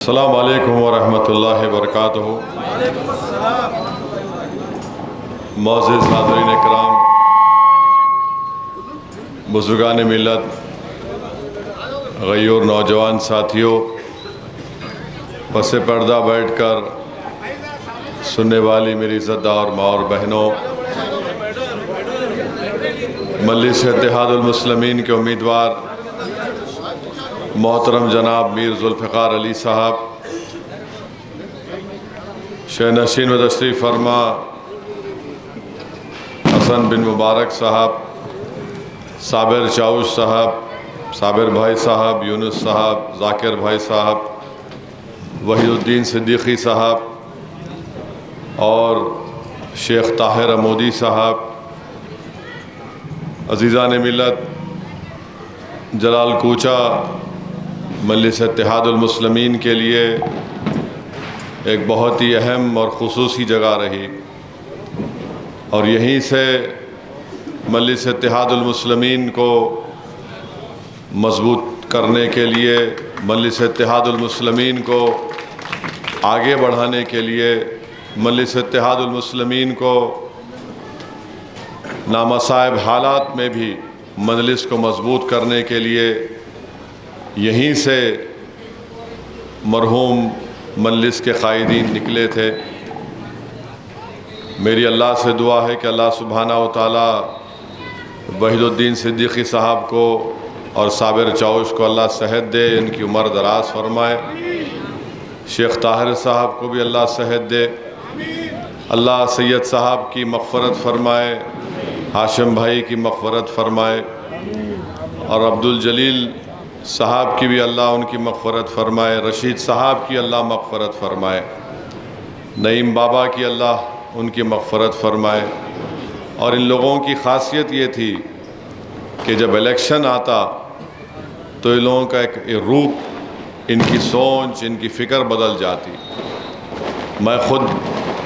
السلام علیکم ورحمۃ اللہ وبرکاتہ۔ معزز حاضرین کرام، بزرگان ملت، غیور نوجوان ساتھیوں، پس پردہ بیٹھ کر سننے والی میری عزتدار ماں اور بہنوں، مجلس اتحاد المسلمین کے امیدوار محترم جناب میر ذوالفقار علی صاحب، شہ نشین و تشریف فرما حسن بن مبارک صاحب، صابر چاوش صاحب، صابر بھائی صاحب، یونس صاحب، ذاکر بھائی صاحب، وحید الدین صدیقی صاحب اور شیخ طاہر عمودی صاحب، عزیزان ملت، جلال کوچہ مجلس اتحاد المسلمین کے لیے ایک بہت ہی اہم اور خصوصی جگہ رہی، اور یہیں سے مجلس اتحاد المسلمین کو مضبوط کرنے کے لیے، مجلس اتحاد المسلمین کو آگے بڑھانے کے لیے، مجلس اتحاد المسلمین کو نامصائب حالات میں بھی مجلس کو مضبوط کرنے کے لیے یہیں سے مرحوم مجلس کے قائدین نکلے تھے۔ میری اللہ سے دعا ہے کہ اللہ سبحانہ و تعالی وحید الدین صدیقی صاحب کو اور صابر چاوش کو اللہ صحت دے، ان کی عمر دراز فرمائے، شیخ طاہر صاحب کو بھی اللہ صحت دے، اللہ سید صاحب کی مغفرت فرمائے، ہاشم بھائی کی مغفرت فرمائے، اور عبدالجلیل صاحب کی بھی اللہ ان کی مغفرت فرمائے، رشید صاحب کی اللہ مغفرت فرمائے، نعیم بابا کی اللہ ان کی مغفرت فرمائے۔ اور ان لوگوں کی خاصیت یہ تھی کہ جب الیکشن آتا تو ان لوگوں کا ایک روح، ان کی سوچ، ان کی فکر بدل جاتی۔ میں خود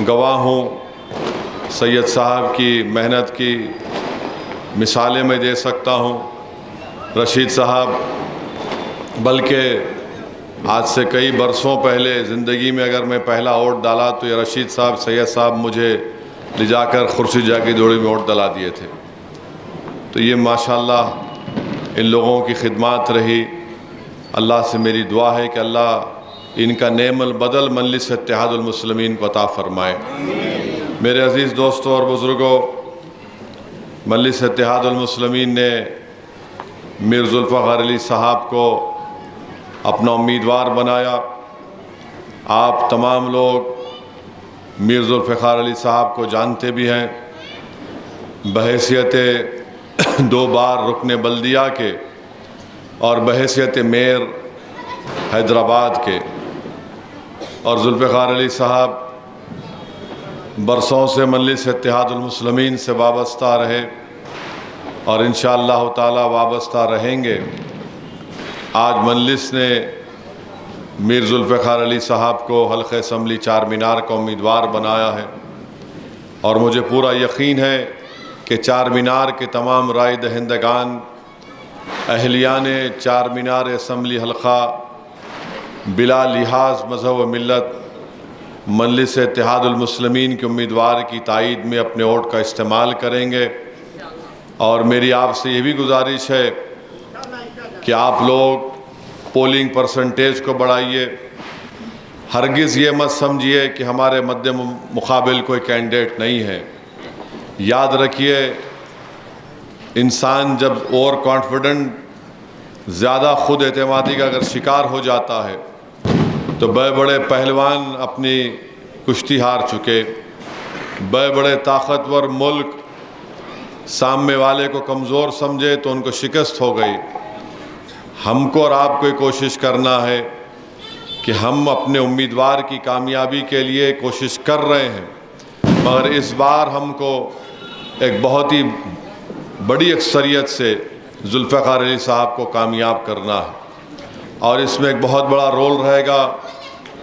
گواہ ہوں، سید صاحب کی محنت کی مثالیں میں دے سکتا ہوں، رشید صاحب بلکہ آج سے کئی برسوں پہلے زندگی میں اگر میں پہلا ووٹ ڈالا تو یہ رشید صاحب، سید صاحب مجھے لے جا کر خورشید جا کی دوڑی میں ووٹ ڈلا دیے تھے۔ تو یہ ماشاءاللہ ان لوگوں کی خدمات رہی۔ اللہ سے میری دعا ہے کہ اللہ ان کا نعم البدل مجلس اتحاد المسلمین کو عطا فرمائے۔ میرے عزیز دوستوں اور بزرگوں، مجلس اتحاد المسلمین نے میر ذوالفقار علی صاحب کو اپنا امیدوار بنایا۔ آپ تمام لوگ میر ذوالفقار علی صاحب کو جانتے بھی ہیں، بحیثیت 2 بار رکن بلدیہ کے اور بحیثیت میئر حیدرآباد کے، اور ذوالفقار علی صاحب برسوں سے مجلس اتحاد المسلمین سے وابستہ رہے اور انشاءاللہ تعالی وابستہ رہیں گے۔ آج مجلس نے میر ذوالفقار علی صاحب کو حلقہ اسمبلی چار مینار کا امیدوار بنایا ہے، اور مجھے پورا یقین ہے کہ چار مینار کے تمام رائے دہندگان، اہلیان چار مینار اسمبلی حلقہ بلا لحاظ مذہب و ملت مجلس اتحاد المسلمین کے امیدوار کی تائید میں اپنے ووٹ کا استعمال کریں گے۔ اور میری آپ سے یہ بھی گزارش ہے کہ آپ لوگ پولنگ پرسنٹیج کو بڑھائیے۔ ہرگز یہ مت سمجھیے کہ ہمارے مد مقابل کوئی کینڈیڈیٹ نہیں ہے۔ یاد رکھیے، انسان جب اوور کانفیڈنٹ، زیادہ خود اعتمادی کا اگر شکار ہو جاتا ہے تو بڑے بڑے پہلوان اپنی کشتی ہار چکے، بڑے بڑے طاقتور ملک سامنے والے کو کمزور سمجھے تو ان کو شکست ہو گئی۔ ہم کو اور آپ کو کوشش کرنا ہے کہ ہم اپنے امیدوار کی کامیابی کے لیے کوشش کر رہے ہیں، مگر اس بار ہم کو ایک بہت ہی بڑی اکثریت سے ذوالفقار علی صاحب کو کامیاب کرنا ہے، اور اس میں ایک بہت بڑا رول رہے گا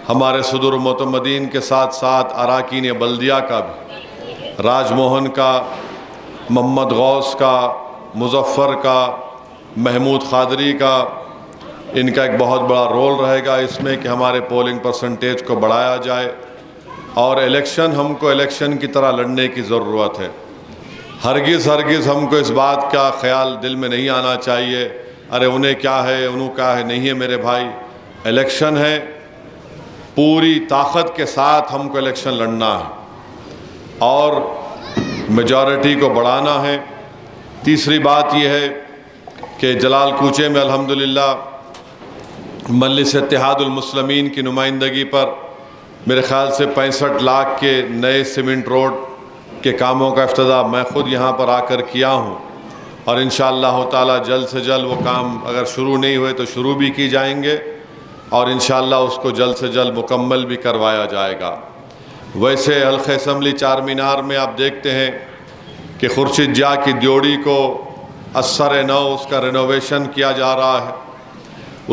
ہمارے صدور معتمدین کے ساتھ ساتھ اراکین بلدیہ کا بھی، راج موہن کا، محمد غوث کا، مظفر کا، محمود قادری کا، ان کا ایک بہت بڑا رول رہے گا اس میں کہ ہمارے پولنگ پرسنٹیج کو بڑھایا جائے، اور الیکشن ہم کو الیکشن کی طرح لڑنے کی ضرورت ہے۔ ہرگز ہم کو اس بات کا خیال دل میں نہیں آنا چاہیے ارے انہیں کیا ہے نہیں ہے میرے بھائی، الیکشن ہے، پوری طاقت کے ساتھ ہم کو الیکشن لڑنا ہے اور میجارٹی کو بڑھانا ہے۔ تیسری بات یہ ہے کہ جلال کوچے میں الحمدللہ مجلس اتحاد المسلمین کی نمائندگی پر میرے خیال سے 65 لاکھ کے نئے سیمنٹ روڈ کے کاموں کا افتتاح میں خود یہاں پر آ کر کیا ہوں، اور انشاءاللہ تعالی جلد سے جلد وہ کام اگر شروع نہیں ہوئے تو شروع بھی کی جائیں گے، اور انشاءاللہ اس کو جلد سے جلد مکمل بھی کروایا جائے گا۔ ویسے حلقہ اسمبلی چار مینار میں آپ دیکھتے ہیں کہ خورشید جا کی دیوڑی کو اثر نو اس کا رینوویشن کیا جا رہا ہے،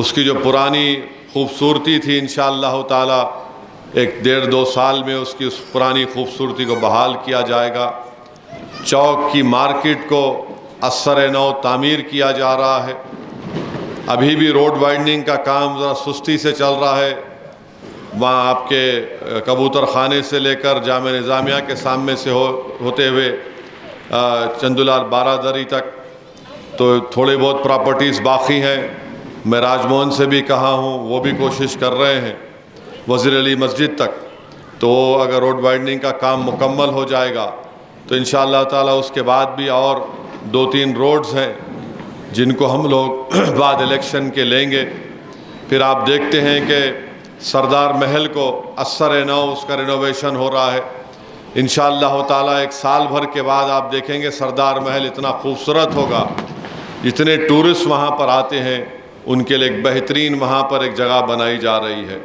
اس کی جو پرانی خوبصورتی تھی انشاءاللہ تعالی 1-1.5-2 سال میں اس پرانی خوبصورتی کو بحال کیا جائے گا۔ چوک کی مارکیٹ کو اثر نو تعمیر کیا جا رہا ہے۔ ابھی بھی روڈ وائڈننگ کا کام ذرا سستی سے چل رہا ہے، وہاں آپ کے کبوتر خانے سے لے کر جامع نظامیہ کے سامنے سے ہوتے ہوئے چندولال بارادری تک تو تھوڑے بہت پراپرٹیز باقی ہیں۔ میں راج موہن سے بھی کہا ہوں، وہ بھی کوشش کر رہے ہیں وزیر علی مسجد تک، تو اگر روڈ وائڈننگ کا کام مکمل ہو جائے گا تو انشاءاللہ تعالی اس کے بعد بھی اور 2-3 روڈز ہیں جن کو ہم لوگ بعد الیکشن کے لیں گے۔ پھر آپ دیکھتے ہیں کہ سردار محل کو اثر نو اس کا رینوویشن ہو رہا ہے، انشاءاللہ تعالی 1 سال بھر کے بعد آپ دیکھیں گے سردار محل اتنا خوبصورت ہوگا، جتنے ٹورسٹ وہاں پر آتے ہیں ان کے لیے ایک بہترین وہاں پر ایک جگہ بنائی جا رہی ہے۔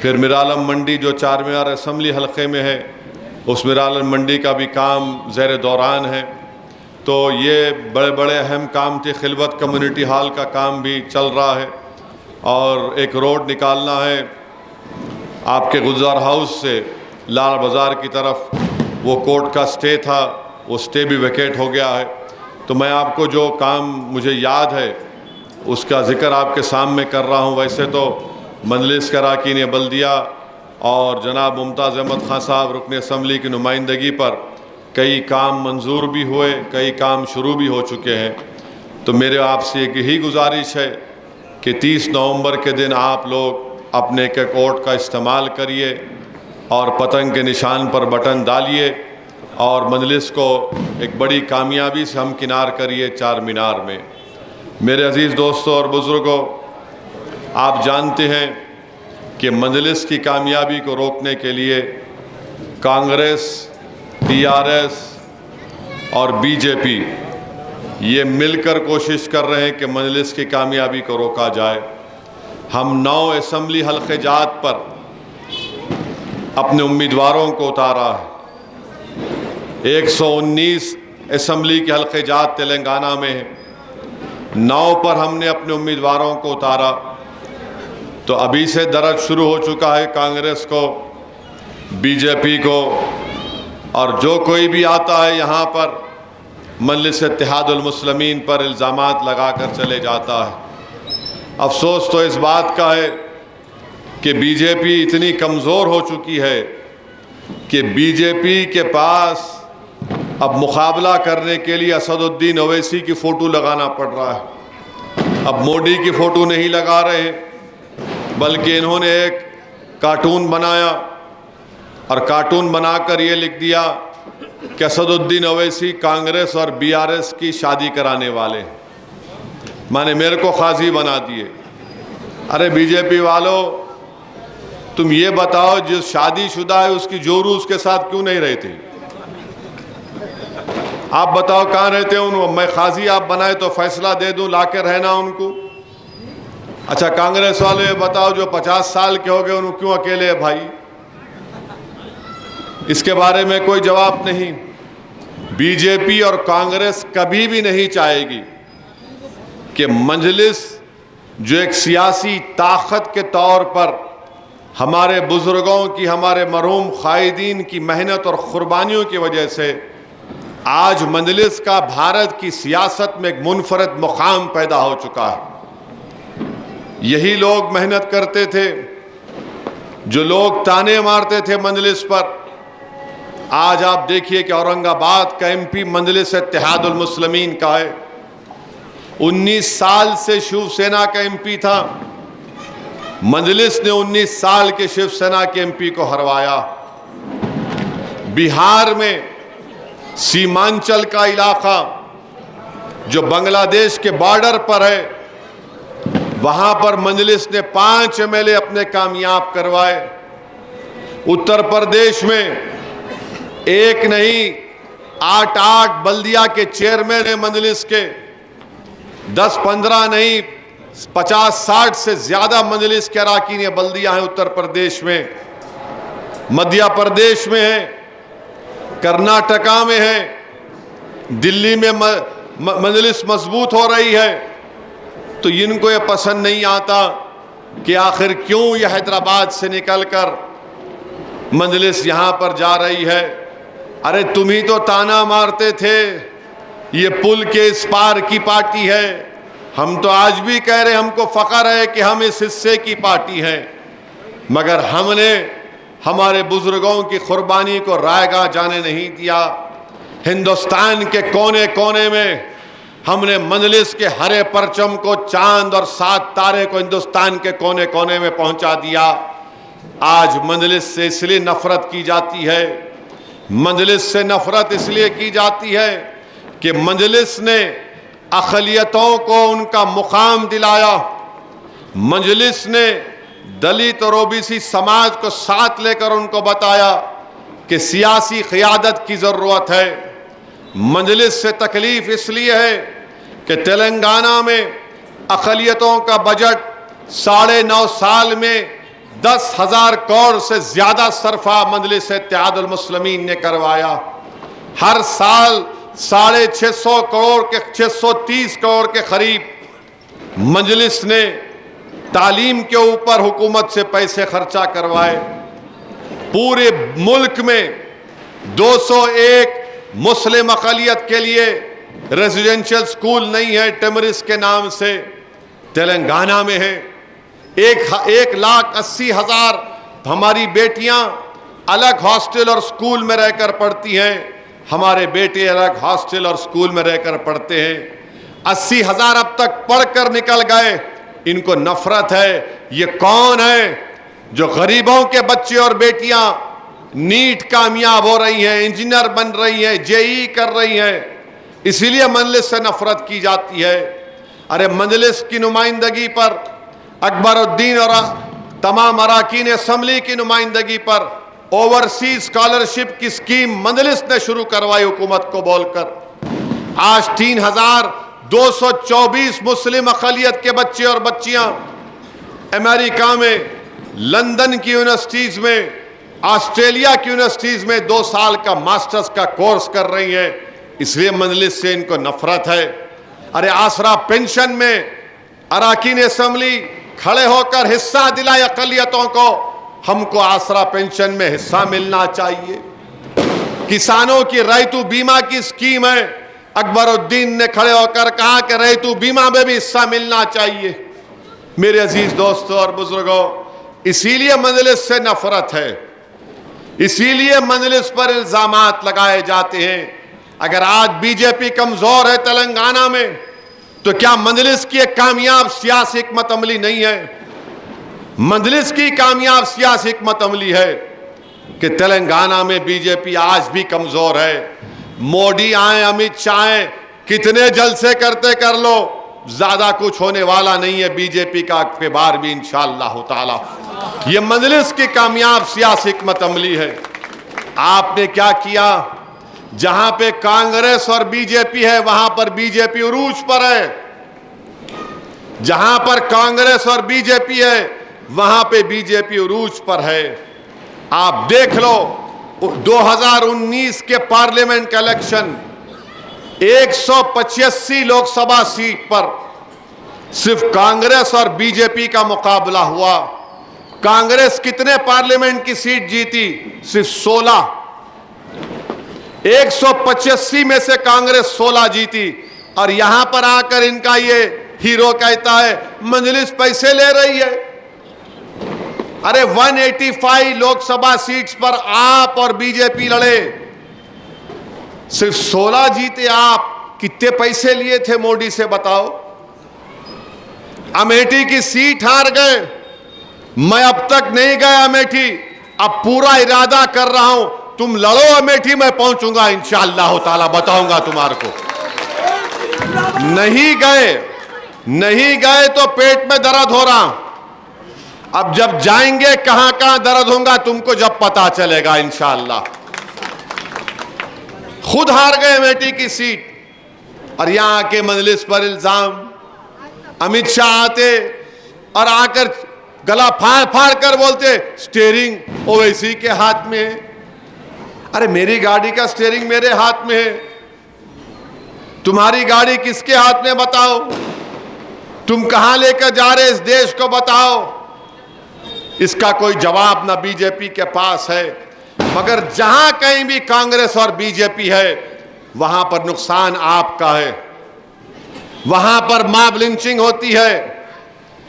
پھر میرالم منڈی جو چار مینار اسمبلی حلقے میں ہے، اس میرالم منڈی کا بھی کام زیر دوران ہے، تو یہ بڑے بڑے اہم کام تھے۔ خلوت کمیونٹی ہال کا کام بھی چل رہا ہے، اور ایک روڈ نکالنا ہے آپ کے گلزار ہاؤس سے لال بازار کی طرف، وہ کورٹ کا سٹے تھا، وہ سٹے بھی ویکیٹ ہو گیا ہے۔ تو میں آپ کو جو کام مجھے یاد ہے اس کا ذکر آپ کے سامنے کر رہا ہوں۔ ویسے تو مجلس کے اراکین بلدیہ اور جناب ممتاز احمد خان صاحب رکن اسمبلی کی نمائندگی پر کئی کام منظور بھی ہوئے، کئی کام شروع بھی ہو چکے ہیں۔ تو میرے آپ سے ایک یہی گزارش ہے کہ 30 نومبر کے دن آپ لوگ اپنے ایک ووٹ کا استعمال کریے اور پتنگ کے نشان پر بٹن ڈالیے، اور مجلس کو ایک بڑی کامیابی سے ہمکنار کریے چار مینار میں۔ میرے عزیز دوستوں اور بزرگوں، آپ جانتے ہیں کہ مجلس کی کامیابی کو روکنے کے لیے کانگریس، TRS اور BJP یہ مل کر کوشش کر رہے ہیں کہ مجلس کی کامیابی کو روکا جائے۔ ہم 9 اسمبلی حلقے جات پر اپنے امیدواروں کو اتارا ہے۔ 119 اسمبلی کے حلقے جات تلنگانہ میں ہیں، 9 پر ہم نے اپنے امیدواروں کو اتارا۔ تو ابھی سے درج شروع ہو چکا ہے کانگریس کو، BJP کو، اور جو کوئی بھی آتا ہے یہاں پر مجلس اتحاد المسلمین پر الزامات لگا کر چلے جاتا ہے۔ افسوس تو اس بات کا ہے کہ BJP اتنی کمزور ہو چکی ہے کہ BJP کے پاس اب مقابلہ کرنے کے لیے اسد الدین اویسی کی فوٹو لگانا پڑ رہا ہے۔ اب مودی کی فوٹو نہیں لگا رہے، بلکہ انہوں نے ایک کارٹون بنایا، اور کارٹون بنا کر یہ لکھ دیا کہ اسد الدین اویسی کانگریس اور BRS کی شادی کرانے والے ہیں۔ میں نے میرے کو قاضی بنا دیے۔ ارے BJP والو، تم یہ بتاؤ جس شادی شدہ ہے اس کی جورو اس کے ساتھ کیوں نہیں رہتی؟ آپ بتاؤ کہاں رہتے ہیں؟ میں قاضی آپ بنائے تو فیصلہ دے دوں لا کے رہنا ان کو۔ اچھا کانگریس والے یہ بتاؤ جو 50 سال کے ہو گئے ان کو کیوں اکیلے ہے بھائی؟ اس کے بارے میں کوئی جواب نہیں۔ BJP اور کانگریس کبھی بھی نہیں چاہے گی کہ مجلس جو ایک سیاسی طاقت کے طور پر ہمارے بزرگوں کی، ہمارے مرحوم قائدین کی محنت اور قربانیوں کی وجہ سے آج مجلس کا بھارت کی سیاست میں ایک منفرد مقام پیدا ہو چکا ہے۔ یہی لوگ محنت کرتے تھے جو لوگ تانے مارتے تھے مجلس پر۔ آج آپ دیکھیے کہ اورنگ آباد کا ایم پی مجلس اتحاد المسلمین کا ہے، 19 سال سے شیو سینا کا ایم پی تھا، مجلس نے 19 سال کے شیو سینا کے ایم پی کو ہروایا۔ بہار میں سیمانچل کا علاقہ جو بنگلہ دیش کے بارڈر پر ہے، وہاں پر مجلس نے 5 MLA اپنے کامیاب کروائے۔ اتر پردیش میں ایک نہیں 8 بلدیہ کے چیئرمین ہیں مجلس کے، 10-15 نہیں 50-60 سے زیادہ مجلس کے اراکین بلدیہ ہیں اتر پردیش میں، مدھیہ پردیش میں ہیں، کرناٹکا میں ہے، دلی میں مجلس مضبوط ہو رہی ہے۔ تو ان کو یہ پسند نہیں آتا کہ آخر کیوں یہ حیدرآباد سے نکل کر مجلس یہاں پر جا رہی ہے۔ ارے تم ہی تو تانا مارتے تھے یہ پل کے اس پار کی پارٹی ہے، ہم تو آج بھی کہہ رہے ہم کو فخر ہے کہ ہم اس حصے کی پارٹی ہیں، مگر ہم نے ہمارے بزرگوں کی قربانی کو رائے گاہ جانے نہیں دیا۔ ہندوستان کے کونے کونے میں ہم نے مجلس کے ہرے پرچم کو، چاند اور 7 تارے کو ہندوستان کے کونے کونے میں پہنچا دیا۔ آج مجلس سے اس لیے نفرت کی جاتی ہے، مجلس سے نفرت اس لیے کی جاتی ہے کہ مجلس نے اقلیتوں کو ان کا مقام دلایا، مجلس نے دلت اور اوبیسی سماج کو ساتھ لے کر ان کو بتایا کہ سیاسی قیادت کی ضرورت ہے۔ مجلس سے تکلیف اس لیے ہے کہ تلنگانہ میں اقلیتوں کا بجٹ 9.5 سال میں 10,000 کروڑ سے زیادہ صرفہ مجلس اتحاد المسلمین نے کروایا۔ ہر سال 650 کروڑ کے 630 کروڑ کے قریب مجلس نے تعلیم کے اوپر حکومت سے پیسے خرچہ کروائے۔ پورے ملک میں 201 مسلم اقلیت کے لیے ریزیڈنشل سکول نہیں ہے، ٹیمرس کے نام سے، تلنگانہ میں ہے۔ 1,80,000 ہماری بیٹیاں الگ ہاسٹل اور سکول میں رہ کر پڑھتی ہیں، ہمارے بیٹے الگ ہاسٹل اور سکول میں رہ کر پڑھتے ہیں۔ 80,000 اب تک پڑھ کر نکل گئے۔ ان کو نفرت ہے۔ یہ کون ہے جو غریبوں کے بچے اور بیٹیاں نیٹ کامیاب ہو رہی ہیں، انجینئر بن رہی ہیں، JEE کر رہی ہیں؟ اسی لیے مجلس سے نفرت کی جاتی ہے۔ ارے مجلس کی نمائندگی پر، اکبر الدین اور تمام اراکین اسمبلی کی نمائندگی پر اوورسیز اسکالرشپ کی اسکیم مجلس نے شروع کروائی حکومت کو بول کر۔ آج 3,224 مسلم اقلیت کے بچے اور بچیاں امریکہ میں، لندن کی یونیورسٹیز میں، آسٹریلیا کی یونیورسٹیز میں 2 سال کا ماسٹرز کا کورس کر رہی ہیں۔ اس لیے مجلس سے ان کو نفرت ہے۔ ارے آسرا پینشن میں اراکین اسمبلی کھڑے ہو کر حصہ دلائے اقلیتوں کو، ہم کو آسرا پینشن میں حصہ ملنا چاہیے۔ کسانوں کی ریتو بیمہ کی اسکیم ہے، اکبر الدین نے کھڑے ہو کر کہا کہ ریتو بیمہ میں بھی حصہ ملنا چاہیے۔ میرے عزیز دوستوں اور بزرگوں، اسی لیے مجلس سے نفرت ہے، اسی لیے مجلس پر الزامات لگائے جاتے ہیں۔ اگر آج BJP کمزور ہے تلنگانہ میں، تو کیا مجلس کی ایک کامیاب سیاسی حکمت عملی نہیں ہے؟ مجلس کی کامیاب سیاسی حکمت عملی ہے کہ تلنگانہ میں BJP آج بھی کمزور ہے۔ مودی آئیں، امیت شاہ آئیں، کتنے جلسے کرتے کر لو، زیادہ کچھ ہونے والا نہیں ہے BJP کا اقتدار بھی انشاءاللہ تعالی۔ یہ مجلس کی کامیاب سیاسی حکمت عملی ہے۔ آپ نے کیا کیا؟ جہاں پہ کانگریس اور BJP ہے وہاں پر BJP عروج پر ہے، جہاں پر کانگریس اور BJP ہے وہاں پہ BJP عروج پر ہے۔ آپ دیکھ لو 2019 کے پارلیمنٹ کا الیکشن، 185 لوک سبھا سیٹ پر صرف کانگریس اور BJP کا مقابلہ ہوا۔ کانگریس کتنے پارلیمنٹ کی سیٹ جیتی؟ صرف 16۔ 185 میں سے کانگریس 16 جیتی، اور یہاں پر آ کر ان کا یہ ہیرو کہتا ہے مجلس پیسے لے رہی ہے. ارے 185 لوک سبھا سیٹس پر آپ اور بی جے پی لڑے, صرف 16 جیتے آپ. کتنے پیسے لیے تھے موڈی سے بتاؤ؟ امیٹھی کی سیٹ ہار گئے. میں اب تک نہیں گیا امیٹھی, اب پورا ارادہ کر رہا ہوں تم لڑو امیٹھی, میں پہنچوں گا انشاءاللہ تعالی, بتاؤں گا تمہارے کو. نہیں گئے تو پیٹ میں درد ہو رہا. اب جب جائیں گے کہاں کہاں درد ہوگا تم کو جب پتا چلے گا انشاءاللہ. خود ہار گئے امیٹھی کی سیٹ, اور یہاں کے مجلس پر الزام. امت شاہ آتے اور آ کر گلا پھاڑ پھاڑ کر بولتے سٹیئرنگ اویسی کے ہاتھ میں ہے. ارے میری گاڑی کا سٹیئرنگ میرے ہاتھ میں ہے, تمہاری گاڑی کس کے ہاتھ میں بتاؤ؟ تم کہاں لے کر جا رہے اس دیش کو بتاؤ؟ اس کا کوئی جواب نہ بی جے پی کے پاس ہے. مگر جہاں کہیں بھی کانگریس اور بی جے پی ہے وہاں پر نقصان آپ کا ہے. وہاں پر ماب لنچنگ ہوتی ہے,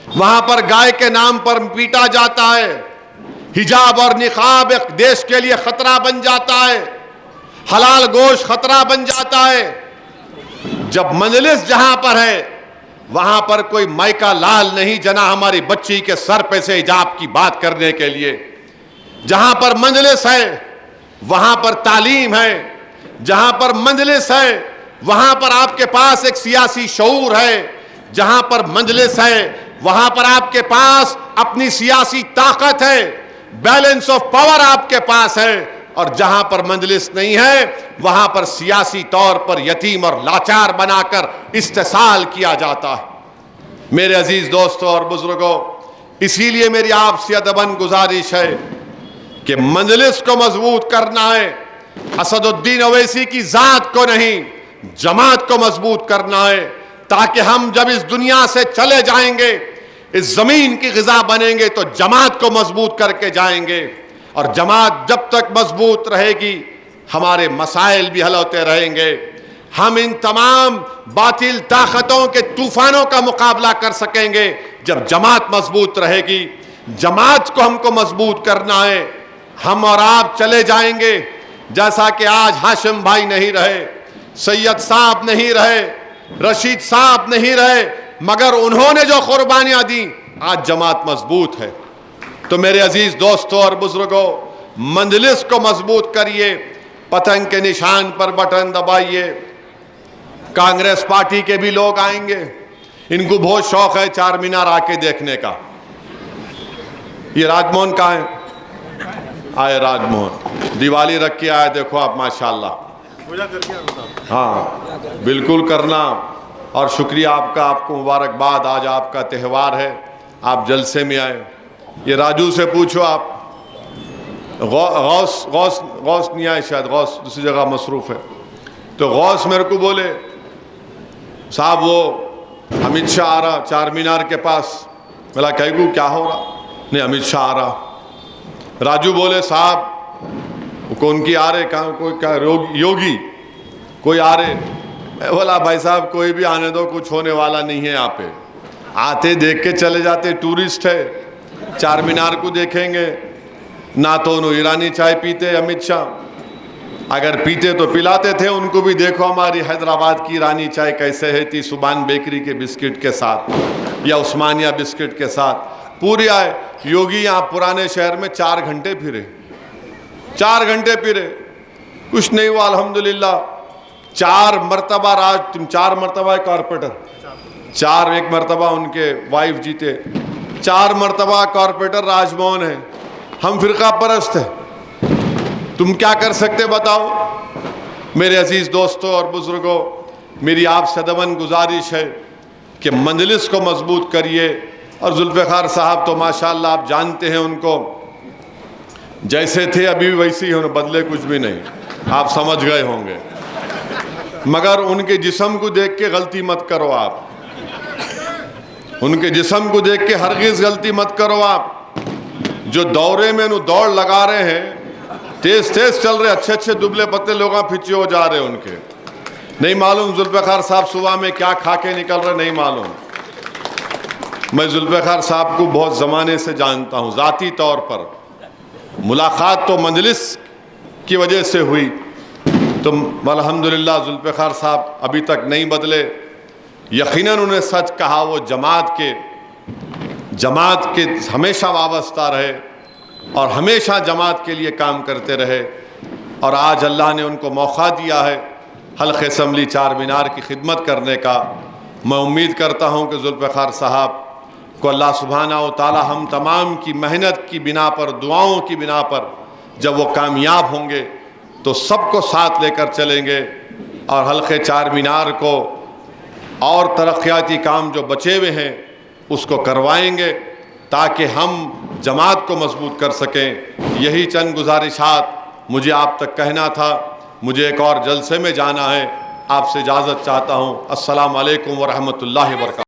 وہاں پر گائے کے نام پر پیٹا جاتا ہے, حجاب اور نقاب ایک دیش کے لیے خطرہ بن جاتا ہے, حلال گوشت خطرہ بن جاتا ہے. جب مجلس جہاں پر ہے وہاں پر کوئی مائکا لال نہیں جنا ہماری بچی کے سر پہ سے حجاب کی بات کرنے کے لیے. جہاں پر مجلس ہے وہاں پر تعلیم ہے, جہاں پر مجلس ہے وہاں پر آپ کے پاس ایک سیاسی شعور ہے, جہاں پر مجلس ہے وہاں پر آپ کے پاس اپنی سیاسی طاقت ہے, بیلنس آف پاور آپ کے پاس ہے. اور جہاں پر مجلس نہیں ہے وہاں پر سیاسی طور پر یتیم اور لاچار بنا کر استحصال کیا جاتا ہے. میرے عزیز دوستوں اور بزرگوں, اسی لیے میری آپ سے ادباً گزارش ہے کہ مجلس کو مضبوط کرنا ہے. اسد الدین اویسی کی ذات کو نہیں, جماعت کو مضبوط کرنا ہے, تاکہ ہم جب اس دنیا سے چلے جائیں گے, اس زمین کی غذا بنیں گے تو جماعت کو مضبوط کر کے جائیں گے. اور جماعت جب تک مضبوط رہے گی ہمارے مسائل بھی حل ہوتے رہیں گے. ہم ان تمام باطل طاقتوں کے طوفانوں کا مقابلہ کر سکیں گے جب جماعت مضبوط رہے گی. جماعت کو ہم کو مضبوط کرنا ہے. ہم اور آپ چلے جائیں گے جیسا کہ آج ہاشم بھائی نہیں رہے, سید صاحب نہیں رہے, رشید صاحب نہیں رہے, مگر انہوں نے جو قربانیاں دیں آج جماعت مضبوط ہے. تو میرے عزیز دوستوں اور بزرگوں, مجلس کو مضبوط کریے, پتنگ کے نشان پر بٹن دبائیے. کانگریس پارٹی کے بھی لوگ آئیں گے, ان کو بہت شوق ہے چار مینار آ کے دیکھنے کا. یہ راج موہن کہاں ہے؟ آئے راج موہن, دیوالی رکھ کے آئے, دیکھو آپ ماشاءاللہ. ہاں بالکل کرنا, اور شکریہ آپ کا, آپ کو مبارکباد. آج آپ کا تہوار ہے, آپ جلسے میں آئے. یہ راجو سے پوچھو آپ, غوث نہیں آئے شاید, غوث دوسری جگہ مصروف ہے. تو غوث میرے کو بولے صاحب وہ امت شاہ آ رہا چار مینار کے پاس. بولا کہو کیا ہو رہا؟ نہیں امت شاہ آ رہا. راجو بولے صاحب کون کی آ رہے, کہاں کوئی کیا یوگی کوئی آ رہے؟ میں بولا بھائی صاحب کوئی بھی آنے دو, کچھ ہونے والا نہیں ہے. یہاں پہ آتے دیکھ کے چلے جاتے, ٹورسٹ ہے, چار مینار کو دیکھیں گے. نہ تو انہوں ایرانی چائے پیتے امت شاہ, اگر پیتے تو پلاتے تھے ان کو بھی. دیکھو ہماری حیدرآباد کی ایرانی چائے کیسے ہے تھی, سبحان بیکری کے بسکٹ کے ساتھ یا عثمانیہ بسکٹ کے ساتھ پوری آئے. یوگی یہاں پرانے شہر میں 4 گھنٹے پھرے, 4 گھنٹے پھرے, کچھ نہیں ہوا الحمدللہ. 4 مرتبہ 4 مرتبہ کارپوریٹر, 1 مرتبہ ان کے وائف جیتے, 4 مرتبہ کارپوریٹر راج موہن ہے. ہم فرقہ پرست ہیں, تم کیا کر سکتے بتاؤ؟ میرے عزیز دوستوں اور بزرگوں, میری آپ سے ادباً گزارش ہے کہ مجلس کو مضبوط کریے. اور ذوالفقار صاحب تو ماشاءاللہ آپ جانتے ہیں ان کو, جیسے تھے ابھی بھی ویسے ہی ہیں, بدلے کچھ بھی نہیں, آپ سمجھ گئے ہوں گے. مگر ان کے جسم کو دیکھ کے غلطی مت کرو آپ, ان کے جسم کو دیکھ کے ہرگز غلطی مت کرو آپ. جو دورے میں انہوں دوڑ لگا رہے ہیں, تیز تیز چل رہے, اچھے اچھے دبلے پتلے لوگاں پھچے ہو جا رہے ان کے. نہیں معلوم ذوالفقار صاحب صبح میں کیا کھا کے نکل رہے, نہیں معلوم. میں ذوالفقار صاحب کو بہت زمانے سے جانتا ہوں ذاتی طور پر، ملاقات تو مجلس کی وجہ سے ہوئی، تو الحمدللہ ذوالفقار صاحب ابھی تک نہیں بدلے۔ یقیناً انہیں سچ کہا، وہ جماعت کے ہمیشہ وابستہ رہے اور ہمیشہ جماعت کے لیے کام کرتے رہے، اور آج اللہ نے ان کو موقع دیا ہے حلقہ اسمبلی چار مینار کی خدمت کرنے کا۔ میں امید کرتا ہوں کہ ذوالفقار صاحب کو اللہ سبحانہ و تعالی ہم تمام کی محنت کی بنا پر، دعاؤں کی بنا پر جب وہ کامیاب ہوں گے تو سب کو ساتھ لے کر چلیں گے، اور حلقہ چار مینار کو اور ترقیاتی کام جو بچے ہوئے ہیں اس کو کروائیں گے تاکہ ہم جماعت کو مضبوط کر سکیں۔ یہی چند گزارشات مجھے آپ تک کہنا تھا۔ مجھے ایک اور جلسے میں جانا ہے، آپ سے اجازت چاہتا ہوں۔ السلام علیکم ورحمۃ اللہ وبرکاتہ۔